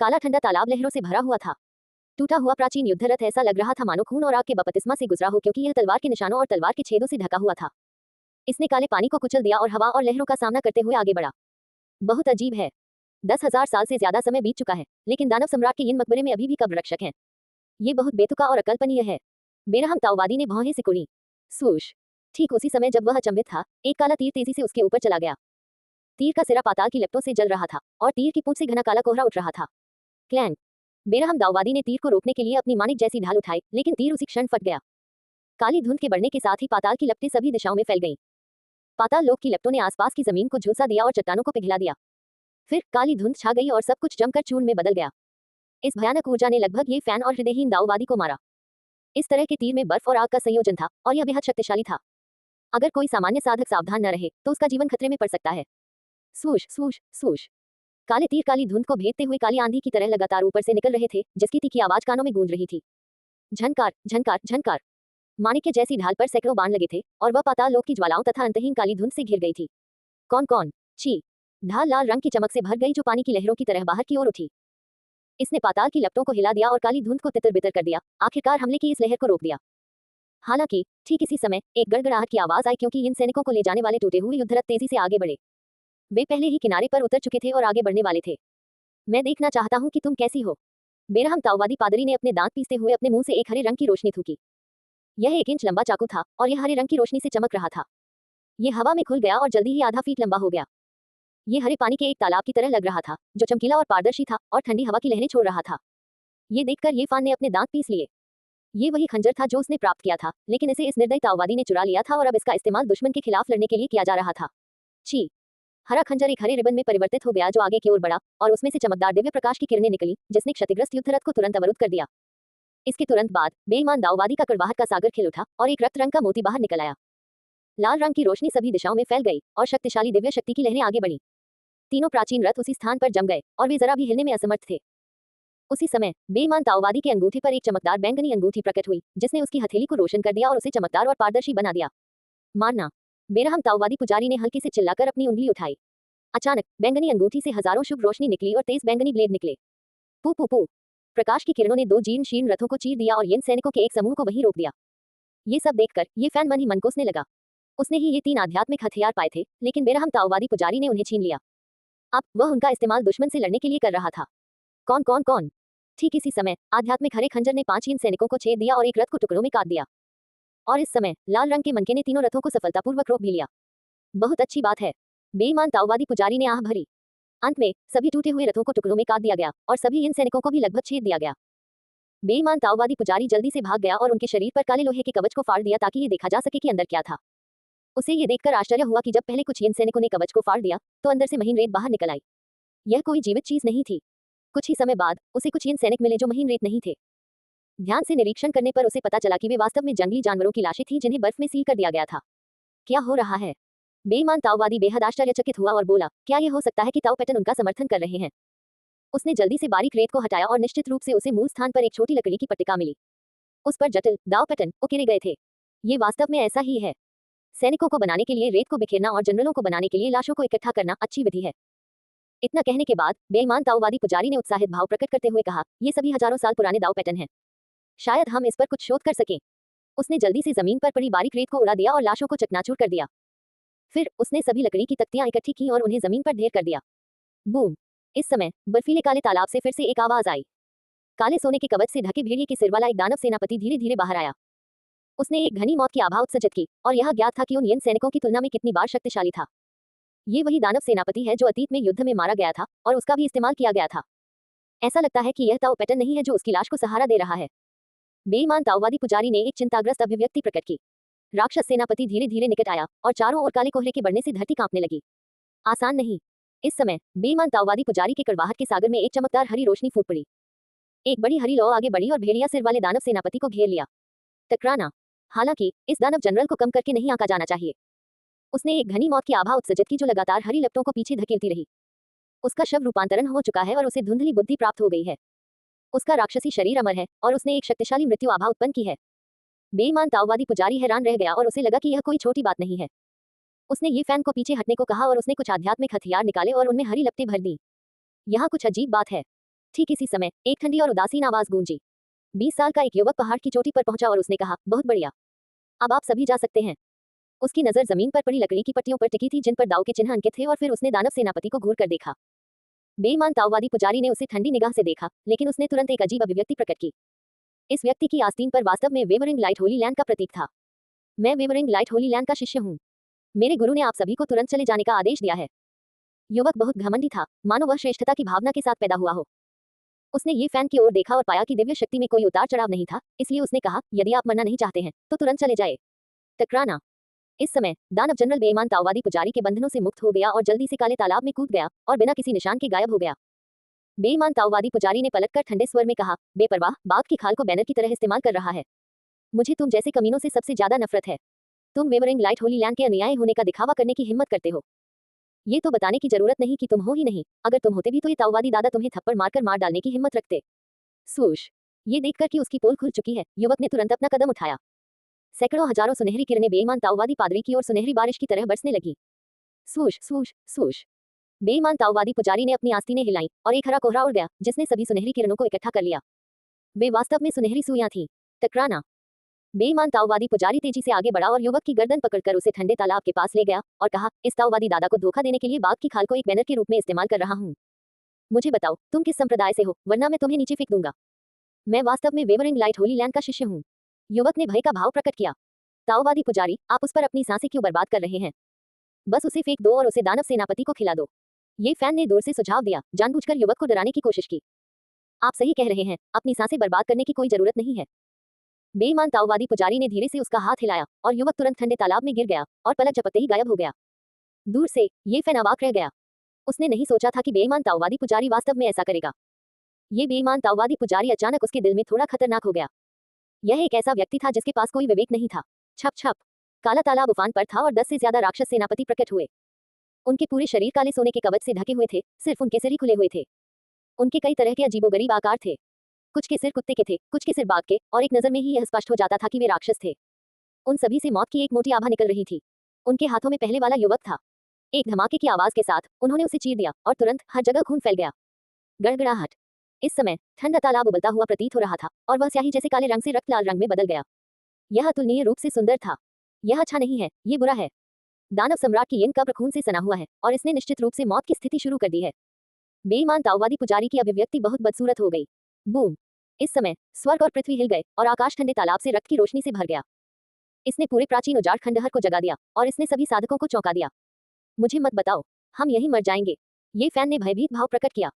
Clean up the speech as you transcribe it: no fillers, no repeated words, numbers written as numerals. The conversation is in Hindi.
काला ठंडा तालाब लहरों से भरा हुआ था। टूटा हुआ प्राचीन युद्ध रथ ऐसा लग रहा था मानो खून और आग के बपतिस्मा से गुजरा हो, क्योंकि यह तलवार के निशानों और तलवार के छेदों से ढका हुआ था। इसने काले पानी को कुचल दिया और हवा और लहरों का सामना करते हुए आगे बढ़ा। बहुत अजीब है। 10,000 साल से ज्यादा समय बीत चुका है, लेकिन दानव सम्राट के इन मकबरे में अभी भी कब्र रक्षक हैं। ये बहुत बेतुका और अकल्पनीय है। बेरहम ताओवादी ने भौहें सिकुड़ी। स्वूश। ठीक उसी समय जब वह अचंभित था, एक काला तीर तेजी से उसके ऊपर चला गया। तीर का सिरा पाताल की लपटों से जल रहा था और तीर की पूंछ से घना काला कोहरा उठ रहा था। क्लैंग। बेरहम दाऊवादी ने तीर को रोकने के लिए अपनी मानिक जैसी ढाल उठाई, लेकिन तीर उसी क्षण फट गया। काली धुंध के बढ़ने के साथ ही पाताल की लपटें सभी दिशाओं में फैल गईं। पाताल लोक की लपटों ने आसपास की जमीन को झुलसा दिया और चट्टानों को पिघला दिया। फिर काली धुंध छा गई और सब कुछ जमकर चूर्ण में बदल गया। इस भयानक ऊर्जा ने लगभग ये फैन और हृदयहीन दाऊवादी को मारा। इस तरह के तीर में बर्फ और आग का संयोजन था और यह बेहद शक्तिशाली था। अगर कोई सामान्य साधक सावधान न रहे तो उसका जीवन खतरे में पड़ सकता है। स्वूश स्वूश स्वूश। काले तीर काली धुंध को भेदते हुए काली आंधी की तरह लगातार ऊपर से निकल रहे थे, जिसकी तीखी आवाज कानों में गूंज रही थी। झनकार झनकार झनकार। माणिक्य जैसी ढाल पर सैकड़ों बाण लगे थे और वह पाताल लोक की ज्वालाओं तथा अंतहीन काली धुंध से घिर गई थी। कौन कौन? छी। ढाल लाल रंग की चमक से भर गई जो पानी की लहरों की तरह बाहर की ओर उठी। इसने पाताल की लपटों को हिला दिया और काली धुंध को तितर बितर कर दिया, आखिरकार हमले की इस लहर को रोक दिया। हालांकि ठीक इसी समय एक गड़गड़ाहट की आवाज आई, क्योंकि इन सैनिकों को ले जाने वाले टूटे हुए युद्धरथ तेजी से आगे बढ़े। वे पहले ही किनारे पर उतर चुके थे और आगे बढ़ने वाले थे। मैं देखना चाहता हूं कि तुम कैसी हो। बेरहम ताओवादी पादरी ने अपने दांत पीसते हुए अपने मुंह से एक हरे रंग की रोशनी थूकी। यह 1 इंच लंबा चाकू था और यह हरे रंग की रोशनी से चमक रहा था। यह हवा में खुल गया और जल्दी ही आधा फीट लंबा हो गया। ये हरे पानी के एक तालाब की तरह लग रहा था, जो चमकीला और पारदर्शी था और ठंडी हवा की लहरें छोड़ रहा था। ये देखकर ये फान ने अपने दांत पीस लिए। ये वही खंजर था जो उसने प्राप्त किया था, लेकिन इसे इस निर्दयी ताओवादी ने चुरा लिया था और अब इसका इस्तेमाल दुश्मन के खिलाफ लड़ने के लिए किया जा रहा था। छी। हरा खंजर एक हरे रिबन में परिवर्तित हो गया जो आगे की ओर बढ़ा और उसमें से चमकदार दिव्य प्रकाश की किरणें निकली, जिसने क्षतिग्रस्त युद्धरथ को तुरंत अवरुद्ध कर दिया। इसके तुरंत बाद बेईमान दाऊवादी का कड़वाहट का सागर खिल उठा और एक रक्त रंग का मोती बाहर निकल आया। लाल रंग की रोशनी सभी दिशाओं में फैल गई और शक्तिशाली दिव्य शक्ति की लहरें आगे बढ़ी। तीनों प्राचीन रथ उसी स्थान पर जम गए और वे जरा भी हिलने में असमर्थ थे। उसी समय बेईमान ताओवादी के अंगूठे पर एक चमकदार बैंगनी अंगूठी प्रकट हुई, जिसने उसकी हथेली को रोशन कर दिया और उसे चमकदार और पारदर्शी बना दिया। मारना। बेरहम ताओवादी पुजारी ने हल्के से चिल्लाकर अपनी उंगली उठाई। अचानक बैंगनी अंगूठी से हजारों शुभ रोशनी निकली और तेज बैंगनी ब्लेड निकले। पू पू पू। प्रकाश की किरणों ने 2 जीर्ण शीर्ण रथों को चीर दिया और इन सैनिकों के एक समूह को वहीं रोक दिया। ये सब देखकर ये फैन मन ही मन कोसने लगा। उसने ही ये 3 आध्यात्मिक हथियार पाए थे, लेकिन बेरहम ताओवादी पुजारी ने उन्हें छीन लिया। अब वह उनका इस्तेमाल दुश्मन से लड़ने के लिए कर रहा था। कौन कौन कौन? ठीक इसी समय आध्यात्मिक हरे खंजर ने 5 इन सैनिकों को छेद दिया और एक रथ को टुकड़ों में काट दिया। और इस समय लाल रंग के मनके ने तीनों रथों को सफलतापूर्वक रोक भी लिया। बहुत अच्छी बात है। बेईमान ताओवादी पुजारी ने आह भरी। अंत में सभी टूटे हुए रथों को टुकड़ों में काट दिया गया और सभी इन सैनिकों को भी लगभग छेद दिया गया। बेईमान ताओवादी पुजारी जल्दी से भाग गया और उनके शरीर पर काले लोहे के कवच को फाड़ दिया ताकि ये देखा जा सके कि अंदर क्या था। उसे ये देखकर आश्चर्य हुआ कि जब पहले कुछ इन सैनिकों ने कवच को फाड़ दिया तो अंदर से महीन रेत बाहर निकल आई। यह कोई जीवित चीज नहीं थी। कुछ ही समय बाद उसे कुछ इन सैनिक मिले जो महीन रेत नहीं थे। ध्यान से निरीक्षण करने पर उसे पता चला कि वे वास्तव में जंगली जानवरों की लाशें थीं जिन्हें बर्फ में सील कर दिया गया था। क्या हो रहा है? बेईमान ताओवादी बेहद आश्चर्यचकित हुआ और बोला, क्या यह हो सकता है कि ताओ पैटर्न उनका समर्थन कर रहे हैं? उसने जल्दी से बारीक रेत को हटाया और निश्चित रूप से उसे मूल स्थान पर एक छोटी लकड़ी की पट्टिका मिली। उस पर जटिल दाव पैटर्न उकेरे गए थे। ये वास्तव में ऐसा ही है। सैनिकों को बनाने के लिए रेत को बिखेरना और जनरलों को बनाने के लिए लाशों को इकट्ठा करना अच्छी विधि है। इतना कहने के बाद बेईमान ताओवादी पुजारी ने उत्साहित भाव प्रकट करते हुए कहा, ये सभी हजारों साल पुराने दाव पैटर्न हैं। शायद हम इस पर कुछ शोध कर सकें। उसने जल्दी से जमीन पर पड़ी बारीक रेत को उड़ा दिया और लाशों को चकनाचूर कर दिया। फिर उसने सभी लकड़ी की तख्तियां इकट्ठी की और उन्हें जमीन पर ढेर कर दिया। बूम। इस समय बर्फीले काले तालाब से फिर से एक आवाज आई। काले सोने के कवच से ढके भेड़िए के सिर वाला एक दानव सेनापति धीरे धीरे बाहर आया। उसने एक घनी मौत की आभा उत्सर्जित की और यह ज्ञात था कि उन यन सैनिकों की तुलना में कितनी बार शक्तिशाली था। ये वही दानव सेनापति है जो अतीत में युद्ध में मारा गया था और उसका भी इस्तेमाल किया गया था। ऐसा लगता है कि यह ताओ पैटर्न नहीं है जो उसकी लाश को सहारा दे रहा है। बेईमान ताओवादी पुजारी ने एक चिंताग्रस्त अभिव्यक्ति प्रकट की। राक्षस सेनापति धीरे धीरे निकट आया और चारों ओर काले कोहरे के बढ़ने से धरती कांपने लगी। आसान नहीं। इस समय बेईमान ताओवादी पुजारी के कड़वाहट के सागर में एक चमकदार हरी रोशनी फूट पड़ी। एक बड़ी हरी लौ आगे बढ़ी और भेड़िया सिर वाले दानव सेनापति को घेर लिया। टकराना। हालांकि इस दानव जनरल को कम करके नहीं आंका जाना चाहिए। उसने एक घनी मौत की आभा उत्सर्जित की जो लगातार हरी लपटों को पीछे धकेलती रही। उसका शव रूपांतरण हो चुका है और उसे धुंधली बुद्धि प्राप्त हो गई है। उसका राक्षसी शरीर अमर है और उसने एक शक्तिशाली मृत्यु आभा उत्पन्न की है। बेईमान ताओवादी पुजारी हैरान रह गया और उसे लगा कि यह कोई छोटी बात नहीं है। उसने ये फैन को पीछे हटने को कहा और उसने कुछ आध्यात्मिक हथियार निकाले और उनमें हरी लपटें भर दी। यहाँ कुछ अजीब बात है। ठीक इसी समय एक ठंडी और उदासीन आवाज गूंजी। 20 साल का एक युवक पहाड़ की चोटी पर पहुंचा और उसने कहा, बहुत बढ़िया, अब आप सभी जा सकते हैं। उसकी नजर जमीन पर पड़ी लकड़ी की पट्टियों पर टिकी थी जिन पर दाव के चिन्ह अंकित थे और फिर उसने दानव सेनापति को घूर कर देखा। बेईमान ताओवादी पुजारी ने उसे ठंडी निगाह से देखा, लेकिन उसने तुरंत एक अजीब अभिव्यक्ति प्रकट की। इस व्यक्ति की आस्तीन पर वास्तव में वेवरिंग लाइट होली लैंड का प्रतीक था। मैं वेवरिंग लाइट होली लैंड का शिष्य हूँ। मेरे गुरु ने आप सभी को तुरंत चले जाने का आदेश दिया है। युवक बहुत घमंडी था, मानो वह श्रेष्ठता की भावना के साथ पैदा हुआ हो। उसने ये फैन की ओर देखा और पाया कि दिव्य शक्ति में कोई उतार चढ़ाव नहीं था, इसलिए उसने कहा, यदि आप मरना नहीं चाहते हैं तो तुरंत चले जाए। टकराना। इस समय दानव जनरल बेईमान ताओवादी पुजारी के बंधनों से मुक्त हो गया और जल्दी से काले तालाब में कूद गया और बिना किसी निशान के गायब हो गया। बेईमान ताओवादी पुजारी ने पलटकर ठंडे स्वर में कहा, बेपरवाह, बाघ की खाल को बैनर की तरह इस्तेमाल कर रहा है। मुझे तुम जैसे कमीनों से सबसे ज्यादा नफरत है। तुम वेवरिंग लाइट होली लैंड के अनुयायी होने का दिखावा करने की हिम्मत करते हो। ये तो बताने की जरूरत नहीं कि तुम हो ही नहीं, अगर तुम होते भी तो ये ताओवादी दादा तुम्हें थप्पड़ मारकर मार डालने की हिम्मत रखते। स्वूश। ये देखकर कि उसकी पोल खुल चुकी है, युवक ने तुरंत अपना कदम उठाया। सैकड़ों हजारों सुनहरी किरणें बेईमान ताओवादी पादरी की ओर सुनहरी बारिश की तरह बरसने लगी। स्वूश स्वूश स्वूश। बेईमान ताओवादी पुजारी ने अपनी आस्तीनें हिलाई और एक हरा कोहरा उड़ गया जिसने सभी सुनहरी किरणों को इकट्ठा कर लिया। वे वास्तव में सुनहरी सुइयां थीं। टकराना। बेईमान ताओवादी पुजारी तेजी से आगे बढ़ा और युवक की गर्दन पकड़कर उसे ठंडे तालाब के पास ले गया और कहा, इस ताओवादी दादा को धोखा देने के लिए बाघ की खाल को एक बैनर के रूप में इस्तेमाल कर रहा हूँ। मुझे बताओ तुम किस संप्रदाय से हो, वरना मैं तुम्हें नीचे फेंक दूंगा। मैं वास्तव में वेवरिंग लाइट होली लैंड का शिष्य हूँ। युवक ने भय का भाव प्रकट किया। ताओवादी पुजारी, आप उस पर अपनी सांसें क्यों बर्बाद कर रहे हैं? बस उसे फेंक दो और उसे दानव सेनापति को खिला दो। ये फैन ने दूर से सुझाव दिया, जानबूझकर युवक को डराने की कोशिश की। आप सही कह रहे हैं, अपनी सांसें बर्बाद करने की कोई जरूरत नहीं है। बेईमान ताओवादी पुजारी ने धीरे से उसका हाथ हिलाया और युवक तुरंत ठंडे तालाब में गिर गया और पलक झपकते ही गायब हो गया। दूर से ये फैन अवाक रह गया। उसने नहीं सोचा था कि बेईमान ताओवादी पुजारी वास्तव में ऐसा करेगा। ये बेईमान ताओवादी पुजारी अचानक उसके दिल में थोड़ा खतरनाक हो गया। यह एक ऐसा व्यक्ति था जिसके पास कोई विवेक नहीं था। छप छप। काला तालाब उफान पर था और 10 से ज्यादा राक्षस सेनापति प्रकट हुए। उनके पूरे शरीर काले सोने के कवच से ढके हुए थे, सिर्फ उनके सिर ही खुले हुए थे। उनके कई तरह के अजीबोगरीब आकार थे। कुछ के सिर कुत्ते के थे, कुछ के सिर बाघ के, और एक नजर में ही यह स्पष्ट हो जाता था कि वे राक्षस थे। उन सभी से मौत की एक मोटी आभा निकल रही थी। उनके हाथों में पहले वाला युवक था। एक धमाके की आवाज के साथ उन्होंने उसे चीर दिया और तुरंत हर जगह खून फैल गया। गड़गड़ाहट। इस समय ठंडा तालाब उबलता हुआ प्रतीत हो रहा था और वह स्याही जैसे काले रंग से रक्त लाल रंग में बदल गया। यह अतुलनीय रूप से सुंदर था। यह अच्छा नहीं है, ये बुरा है। दानव सम्राट की यंग कब्र खून से सना हुआ है और इसने निश्चित रूप से मौत की स्थिति शुरू कर दी है। बेईमान ताओवादी पुजारी की अभिव्यक्ति बहुत बदसूरत हो गई। बूम। इस समय स्वर्ग और पृथ्वी हिल गए और आकाश ठंडे तालाब से रक्त की रोशनी से भर गया। इसने पूरे प्राचीन उजाड़ खंडहर को जगा दिया और इसने सभी साधकों को चौंका दिया। मुझे मत बताओ, हम यहीं मर जाएंगे। ये फैन ने भयभीत भाव प्रकट किया।